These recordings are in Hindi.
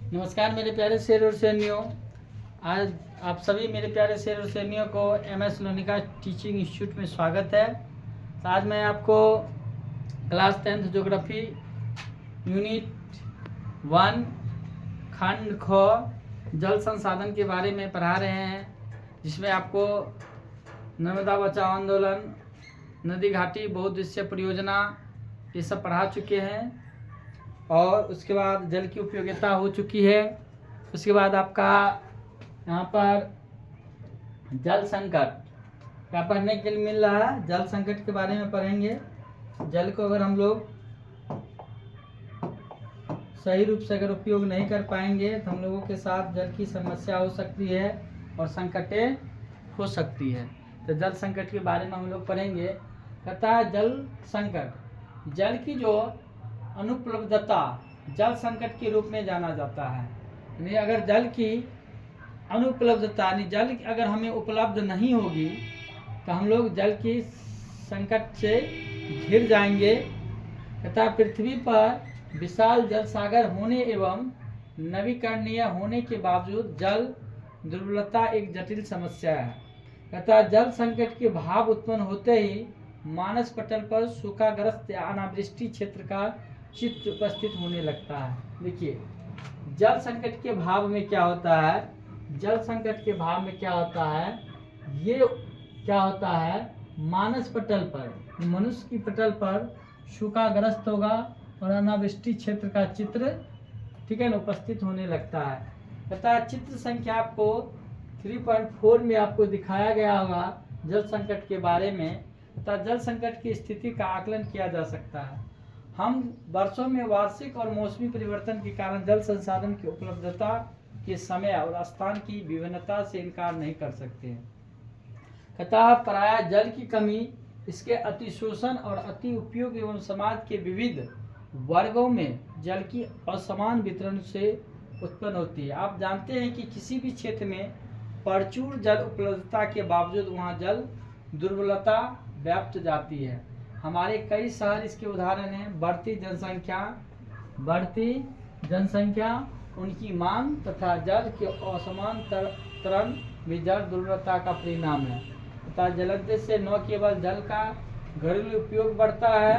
नमस्कार मेरे प्यारे शेर और शेरनियों। आज आप सभी मेरे प्यारे शेर और शेरनियों को MS लोनिका टीचिंग इंस्टीट्यूट में स्वागत है। तो आज मैं आपको क्लास 10th ज्योग्राफी यूनिट 1 खंड ख जल संसाधन के बारे में पढ़ा रहे हैं, जिसमें आपको नर्मदा बचाओ आंदोलन, नदी घाटी बहुउद्देश्यीय परियोजना ये सब पढ़ा चुके हैं। और उसके बाद जल की उपयोगिता हो चुकी है। उसके बाद आपका यहाँ पर जल संकट क्या पढ़ने के लिए मिल रहा है। जल संकट के बारे में पढ़ेंगे। जल को अगर हम लोग सही रूप से अगर उपयोग नहीं कर पाएंगे तो हम लोगों के साथ जल की समस्या हो सकती है और संकटें हो सकती है। तो जल संकट के बारे में हम लोग पढ़ेंगे। कहता है जल संकट, जल की जो अनुपलब्धता जल संकट के रूप में जाना जाता है। यानी अगर जल की अनुपलब्धता यानी जल अगर हमें उपलब्ध नहीं होगी तो हम लोग जल की संकट से घिर जाएंगे। तथा पृथ्वी पर विशाल जल सागर होने एवं नवीकरणीय होने के बावजूद जल दुर्बलता एक जटिल समस्या है। तथा जल संकट के भाव उत्पन्न होते ही मानस पटल पर सूखाग्रस्त या अनावृष्टि क्षेत्र का चित्र उपस्थित होने लगता है। देखिए जल संकट के भाव में क्या होता है। जल संकट के भाव में क्या होता है, ये क्या होता है, मानस पटल पर मनुष्य की पटल पर सूखाग्रस्त होगा और अनावृष्टि क्षेत्र का चित्र, ठीक है ना, उपस्थित होने लगता है। तथा चित्र संख्या आपको 3.4 में आपको दिखाया गया होगा जल संकट के बारे में। तथा जल संकट की स्थिति का आकलन किया जा सकता है। हम वर्षों में वार्षिक और मौसमी परिवर्तन के कारण जल संसाधन की उपलब्धता के समय और स्थान की विभिन्नता से इनकार नहीं कर सकते हैं। अतः प्रायः जल की कमी, इसके अतिशोषण और अति उपयोग एवं समाज के विविध वर्गों में जल की असमान वितरण से उत्पन्न होती है। आप जानते हैं कि किसी भी क्षेत्र में प्रचुर जल उपलब्धता के बावजूद वहाँ जल दुर्बलता व्याप्त जाती है। हमारे कई शहर इसके उदाहरण हैं। बढ़ती जनसंख्या, उनकी मांग तथा जल के असमान तरन भी जल दुर्बलता का परिणाम है। तथा जलोद्देश्य से न केवल जल का घरेलू उपयोग बढ़ता है,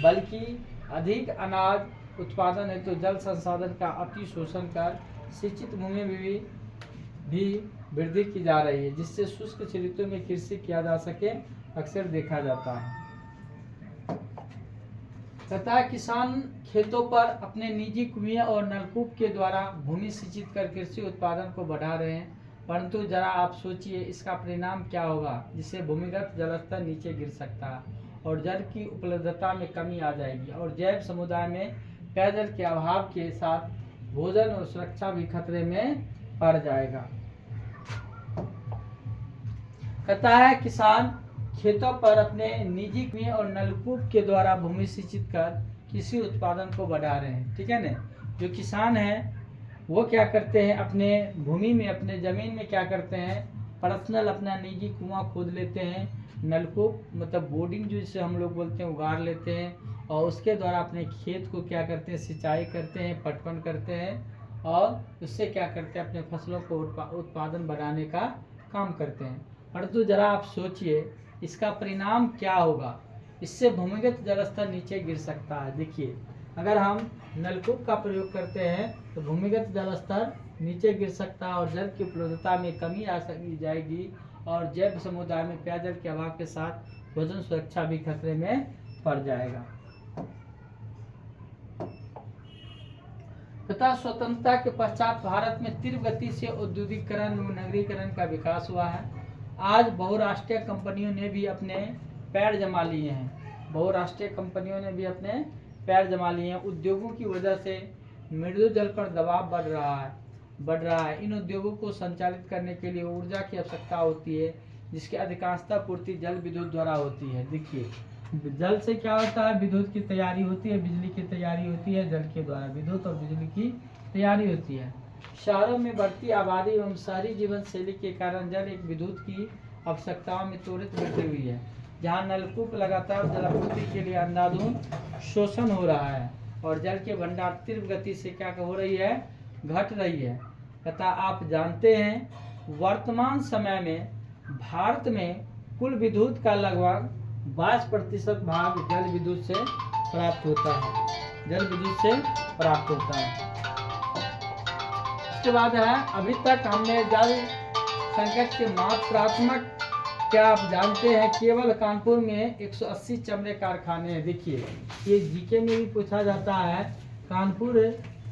बल्कि अधिक अनाज उत्पादन हेतु जल संसाधन का अति शोषण कर सिंचित भूमि में भी वृद्धि की जा रही है, जिससे शुष्क क्षेत्रों में कृषि किया जा सके, अक्सर देखा जाता है। तथा किसान खेतों पर अपने निजी कुएं और नलकूप के द्वारा भूमि सिंचित कर कृषि उत्पादन को बढ़ा रहे हैं। परंतु जरा आप सोचिए इसका परिणाम क्या होगा, जिससे भूमिगत जलस्तर नीचे गिर सकता है और जल की उपलब्धता में कमी आ जाएगी और जैव समुदाय में पेयजल के अभाव के साथ भोजन और सुरक्षा भी खतरे में पड़ जाएगा। कहता है किसान खेतों पर अपने निजी कुएं और नलकूप के द्वारा भूमि सिंचित कर कृषि उत्पादन को बढ़ा रहे हैं, ठीक है ना। जो किसान हैं वो क्या करते हैं, अपने भूमि में, अपने ज़मीन में क्या करते हैं, पर्सनल अपना निजी कुआं खोद लेते हैं, नलकूप मतलब बोर्डिंग जो जिसे हम लोग बोलते हैं उगाड़ लेते हैं और उसके द्वारा अपने खेत को क्या करते हैं, सिंचाई करते हैं, पटवन करते हैं और उससे क्या करते हैं, अपने फसलों को उत्पादन बढ़ाने का काम करते हैं। परंतु जरा आप सोचिए इसका परिणाम क्या होगा। इससे भूमिगत जलस्तर नीचे गिर सकता है। देखिए अगर हम नलकूप का प्रयोग करते हैं तो भूमिगत जलस्तर नीचे गिर सकता है और जल की उपलब्धता में कमी आ जाएगी और जैव समुदाय में पेयजल के अभाव के साथ भोजन सुरक्षा भी खतरे में पड़ जाएगा। तथा स्वतंत्रता के पश्चात भारत में तीव्र गति से औद्योगिकरण एवं नगरीकरण का विकास हुआ है। आज बहुराष्ट्रीय कंपनियों ने भी अपने पैर जमा लिए हैं। बहुराष्ट्रीय कंपनियों ने भी अपने पैर जमा लिए हैं। उद्योगों की वजह से मृदु जल पर दबाव बढ़ रहा है। इन उद्योगों को संचालित करने के लिए ऊर्जा की आवश्यकता होती है, जिसकी अधिकांशता पूर्ति जल विद्युत द्वारा होती है। देखिए जल से क्या होता है, विद्युत की तैयारी होती है, बिजली की तैयारी होती है। जल के द्वारा विद्युत और बिजली की तैयारी होती है। शहरों में बढ़ती आबादी एवं शहरी जीवन शैली के कारण जल एक विद्युत की आवश्यकताओं में त्वरित वृद्धि हुई है। जहाँ नलकूप लगातार जलापूर्ति के लिए अंधाधुंध शोषण हो रहा है और जल के भंडार तीव्र गति से क्या हो रही है, घट रही है। तथा आप जानते हैं वर्तमान समय में भारत में कुल विद्युत का लगभग 22% भाग जल विद्युत से प्राप्त होता है, जल विद्युत से प्राप्त होता है। इसके बाद है, अभी तक हमने जल संकट के मात्रात्मक, क्या आप जानते हैं केवल कानपुर में 180 चमड़े कारखाने हैं। देखिए ये जीके में भी पूछा जाता है, कानपुर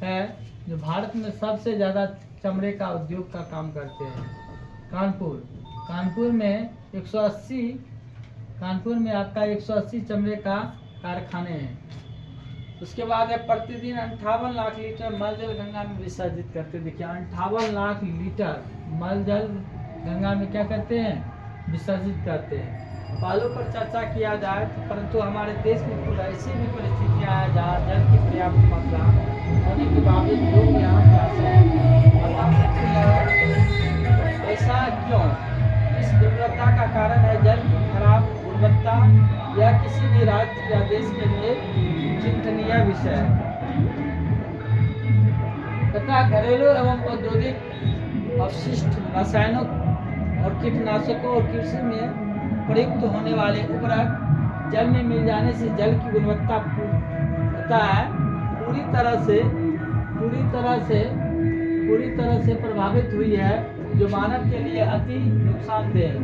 है जो भारत में सबसे ज़्यादा चमड़े का उद्योग का काम करते हैं। कानपुर में 180, कानपुर में आपका 180 चमड़े का कारखाने हैं। उसके बाद है, प्रतिदिन 58 लाख लीटर मल जल गंगा में विसर्जित करते। देखिए 58 लाख लीटर मल जल गंगा में क्या करते हैं, विसर्जित करते हैं। बालू पर चर्चा किया जाए तो, परंतु हमारे देश में कुछ ऐसी भी परिस्थितियाँ हैं जहाँ जल की पर्याप्त मात्रा होने के बावजूद लोग यहाँ प्यासे हैं। बता सकते हैं ऐसा क्यों? इस दुर्बलता का कारण है जल की खराब गुणवत्ता, या किसी भी राज्य या देश के लिए चिंतनीय विषय है। तथा घरेलू एवं औद्योगिक अपशिष्ट रसायनों और कीटनाशकों और कृषि में प्रयुक्त होने वाले उर्वरक जल में मिल जाने से जल की गुणवत्ता पूरी तरह से प्रभावित हुई है, जो मानव के लिए अति नुकसानदेह है।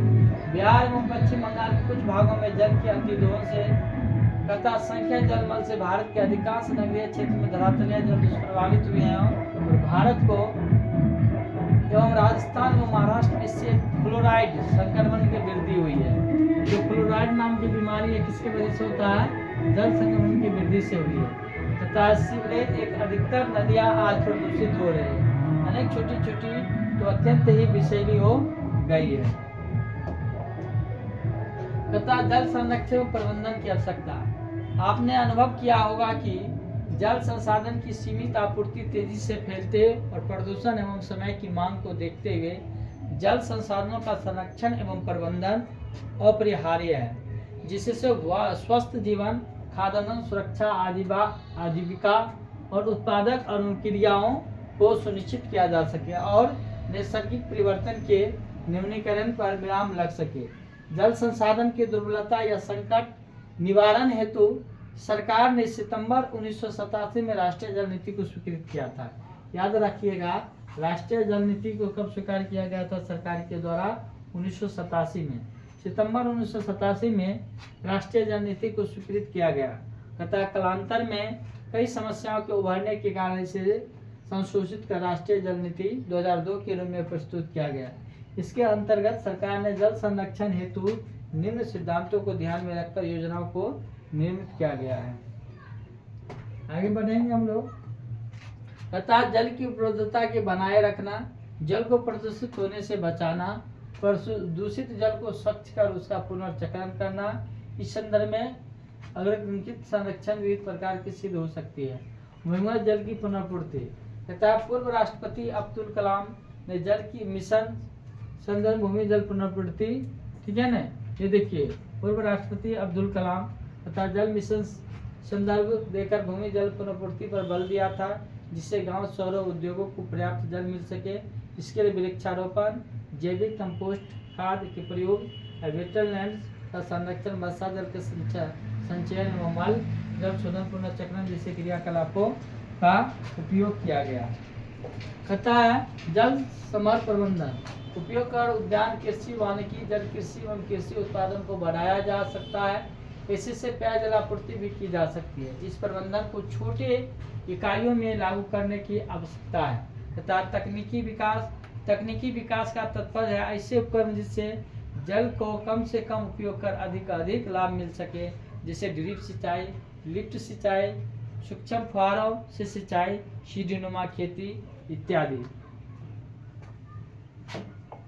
बिहार एवं पश्चिम बंगाल के कुछ भागों में जल के अतिदोहन से तथा संख्या जलमल से भारत के अधिकांश नगरीय क्षेत्र में धरातलीय जल प्रभावित हुए हैं। और भारत को एवं राजस्थान व महाराष्ट्र में इससे फ्लोराइड संक्रमण की वृद्धि हुई है। जो फ्लोराइड नाम की बीमारी है किसकी वजह से होता है, जल संक्रमण की वृद्धि से हुई है। तथा सीवरेज एक अधिकतर नदियां आज प्रदूषित हो रही है, अनेक छोटी छोटी तो अत्यंत ही विषैली हो गई है। तथा जल संरक्षण प्रबंधन की आवश्यकता। आपने अनुभव किया होगा कि जल संसाधन की सीमित आपूर्ति तेजी से फैलते और प्रदूषण एवं समय की मांग को देखते हुए जल संसाधनों का संरक्षण एवं प्रबंधन अपरिहार्य है, जिससे स्वस्थ जीवन, खाद्यान्न सुरक्षा, आजीविका और उत्पादक अनुक्रियाओं को सुनिश्चित किया जा सके और नैसर्गिक परिवर्तन के न्यूनीकरण पर विराम लग सके। जल संसाधन की दुर्बलता या संकट निवारण हेतु सरकार ने सितंबर 1987 में राष्ट्रीय जल नीति को स्वीकृत किया था। याद रखिएगा, राष्ट्रीय जल नीति को कब स्वीकार किया गया था सरकार के द्वारा, 1987 में। सितंबर 1987 में राष्ट्रीय जल नीति को स्वीकृत किया गया तथा कालांतर में कई समस्याओं के उभरने के कारण इसे संशोधित कर राष्ट्रीय जल नीति 2002 के रूप में प्रस्तुत किया गया। इसके अंतर्गत सरकार ने जल संरक्षण हेतु निम्न सिद्धांतों को ध्यान में रखकर योजनाओं को निर्मित किया गया है। आगे बढ़ेंगे हम लोग। तथा जल की उपलब्धता के बनाए रखना, जल को प्रदूषित होने से बचाना, दूषित जल को स्वच्छ कर उसका पुनर्चक्रण करना। इस संदर्भ में अग्रलिखित संरक्षण विविध प्रकार की सिद्ध हो सकती है। भूमिगत जल की पुनर्पूर्ति तथा पूर्व राष्ट्रपति अब्दुल कलाम ने जल की मिशन संदर्भ भूमि जल पुनर्पूर्ति, ठीक है ना, ये देखिए पूर्व राष्ट्रपति अब्दुल कलाम तथा जल मिशन संदर्भ देकर भूमि जल पुनर्पूर्ति पर बल दिया था, जिससे गांव, शहरों, उद्योगों को पर्याप्त जल मिल सके। इसके लिए वृक्षारोपण, जैविक कंपोस्ट खाद के प्रयोग, वेटलैंड्स का संरक्षण, वर्षा जल के संचयन एवं मल जल शोधन, पुनर्चक्रण जैसे क्रियाकलापों का उपयोग किया गया। कहता है जल समर प्रबंधन उपयोग कर उद्यान कृषि, वानिकी, जल कृषि एवं कृषि उत्पादन को बढ़ाया जा सकता है। इससे पेय जल आपूर्ति भी की जा सकती है। इस प्रबंधन को छोटे इकाइयों में लागू करने की आवश्यकता है तथा तकनीकी विकास का तात्पर्य है ऐसे उपकरण जिससे जल को कम से कम उपयोग कर अधिक लाभ मिल सके, जैसे ड्रिप सिंचाई, लिफ्ट सिंचाई, सूक्ष्म फुहारों से सिंचाई, सीढ़ीनुमा खेती इत्यादि।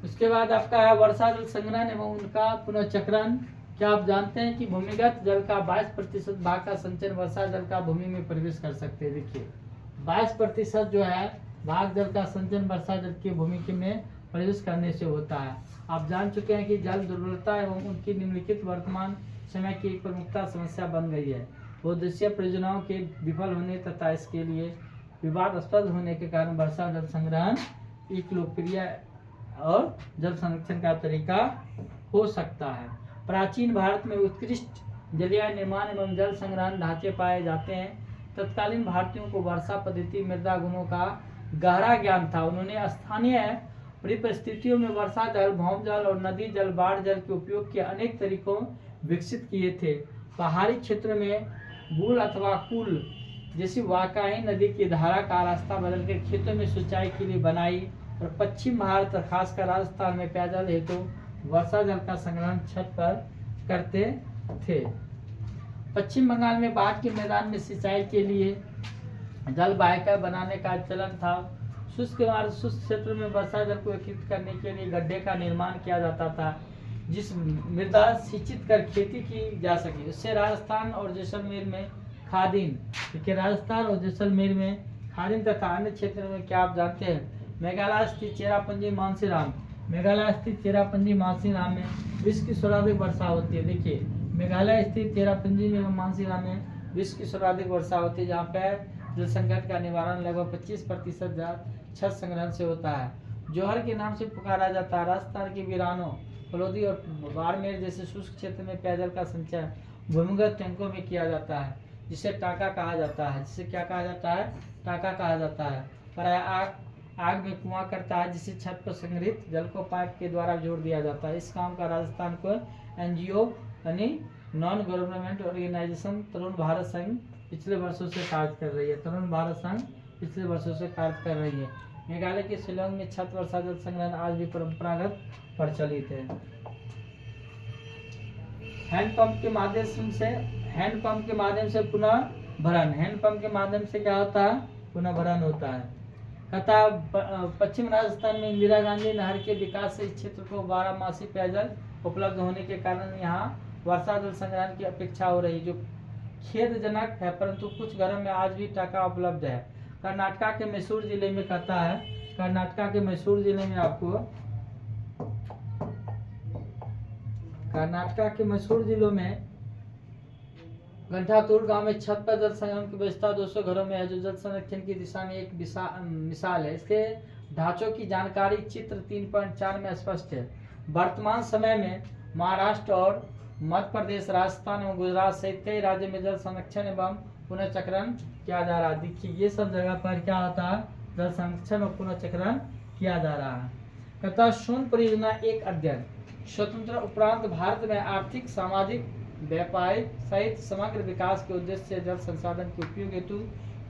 उसके बाद आपका है वर्षा जल संग्रहण एवं उनका पुनर्चक्रण। क्या आप जानते हैं कि भूमिगत जल का 22% भाग का संचयन वर्षा जल का भूमि में प्रवेश कर सकते हैं। देखिए 22% जो है भाग जल का संचयन वर्षा जल की भूमि में प्रवेश करने से होता है। आप जान चुके हैं कि जल दुर्बलता एवं उनकी निम्नलिखित वर्तमान समय की एक प्रमुखता समस्या बन गई है। बहुउद्देशीय परियोजनाओं के विफल होने तथा इसके लिए विवादास्पद होने के कारण वर्षा जल संग्रहण एक लोकप्रिय और जल संरक्षण का तरीका हो सकता है। प्राचीन भारत में उत्कृष्ट जलीय निर्माण एवं जल संग्रहण ढांचे पाए जाते हैं। तत्कालीन भारतीयों को वर्षा पद्धति, मृदा गुणों का गहरा ज्ञान था। उन्होंने स्थानीय परिस्थितियों में वर्षा जल, भौम जल और नदी जल, बाढ़ जल के उपयोग के अनेक तरीकों विकसित किए थे। पहाड़ी क्षेत्र में बूल अथवा कुल जैसी वाकाई नदी की धारा का रास्ता बदलकर खेतों में सिंचाई के लिए बनाई और पश्चिम भारत खासकर राजस्थान में पेयजल हेतु वर्षा जल का संग्रहण छत पर करते थे। पश्चिम बंगाल में बाढ़ के मैदान में सिंचाई के लिए जल वाहिका बनाने का चलन था। शुष्क क्षेत्र में वर्षा जल को एकत्रित करने के लिए गड्ढे का निर्माण किया जाता था, जिस मृदा सिंचित कर खेती की जा सके। इससे राजस्थान और जैसलमेर में खादीन, देखिए राजस्थान और जैसलमेर में खादीन तथा अन्य क्षेत्रों में क्या आप जानते हैं, मेघालय स्थित चेरापूंजी मानसीराम, मेघालय स्थित चेरापूंजी मानसीराम में विश्व की सर्वाधिक वर्षा होती है। देखिए मेघालय स्थित चेरापूंजी में मानसीराम में विश्व की सर्वाधिक वर्षा होती है, जहाँ पे जल संकट का निवारण लगभग 25% छत संग्रहण से होता है। जौहर के नाम से पुकारा जाता है। राजस्थान के वीरानों, फलोदी और बाड़मेर जैसे शुष्क क्षेत्र में पेयजल का संचय भूमिगत टैंकों में किया जाता है, जिसे टाका कहा जाता है। जिसे क्या कहा जाता है, टाका कहा जाता है। प्राय आग में कुआं करता है, जिसे छत पर संग्रहित जल को पाइप के द्वारा जोड़ दिया जाता है। इस काम का राजस्थान को एनजीओ यानी non government organisation Tarun Bharat संघ पिछले वर्षों से कार्य कर रही है। तरुण भारत संघ पिछले वर्षों से कार्य कर रही है। मेघालय के शिलोंग में छत वर्षा जल संग्रहण आज भी परंपरागत प्रचलित है। हैंडपंप के माध्यम से पुनः भरण, हैंडपंप के माध्यम से क्या होता है, पुनः भरण होता है। तथा पश्चिम राजस्थान में इंदिरा गांधी नहर के विकास से इस क्षेत्र को 12 मासी पेयजल उपलब्ध होने के कारण यहाँ वर्षा जल संग्रहण की अपेक्षा हो रही, जो खेदजनक है, परंतु कुछ घरों में आज भी टाका उपलब्ध है। कर्नाटका के मैसूर जिले में कहता है, कर्नाटका के मैसूर जिले में आपको, कर्नाटका के मैसूर जिलों में गंठातूर गांव में छत पर जल संग्रहण की व्यवस्था 200 घरों में है, जो जल संरक्षण की दिशा में एक मिसाल है। इसके ढांचों की जानकारी चित्र 3.4 में स्पष्ट है। वर्तमान समय में महाराष्ट्र और मध्य प्रदेश, राजस्थान एवं गुजरात सहित कई राज्यों में जल संरक्षण एवं पुनर्चक्रण किया जा रहा है। देखिए ये सब जगह पर क्या होता है, जल संरक्षण और पुनर्चक्रण किया जा रहा है। कहता शून्य परियोजना एक अध्ययन, स्वतंत्र उपरांत भारत में आर्थिक, सामाजिक, व्यापारिक सहित समग्र विकास के उद्देश्य से जल संसाधन के उपयोग हेतु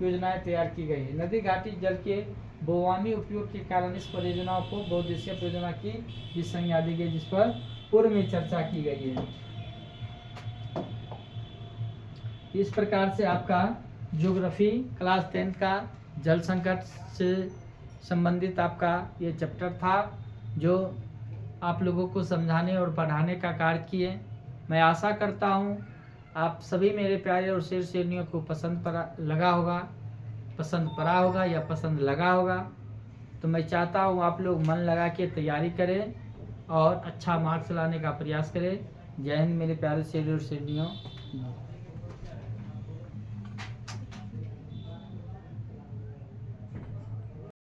योजनाएं तैयार की गई है। नदी घाटी जल के बहुआयामी उपयोग के कारण इस परियोजनाओं को बहुउद्देशीय परियोजना की भी संज्ञा दी गई, जिस पर पूर्व में चर्चा की गई है। इस प्रकार से आपका ज्योग्राफी क्लास 10 का जल संकट से संबंधित आपका ये चैप्टर था, जो आप लोगों को समझाने और पढ़ाने का कार्य किए। मैं आशा करता हूँ आप सभी मेरे प्यारे और शेर शेरनियों को पसंद पड़ा होगा या पसंद लगा होगा। तो मैं चाहता हूँ आप लोग मन लगा के तैयारी करें और अच्छा मार्क्स लाने का प्रयास करें। जय हिंद मेरे प्यारे शेर और शेरनियों।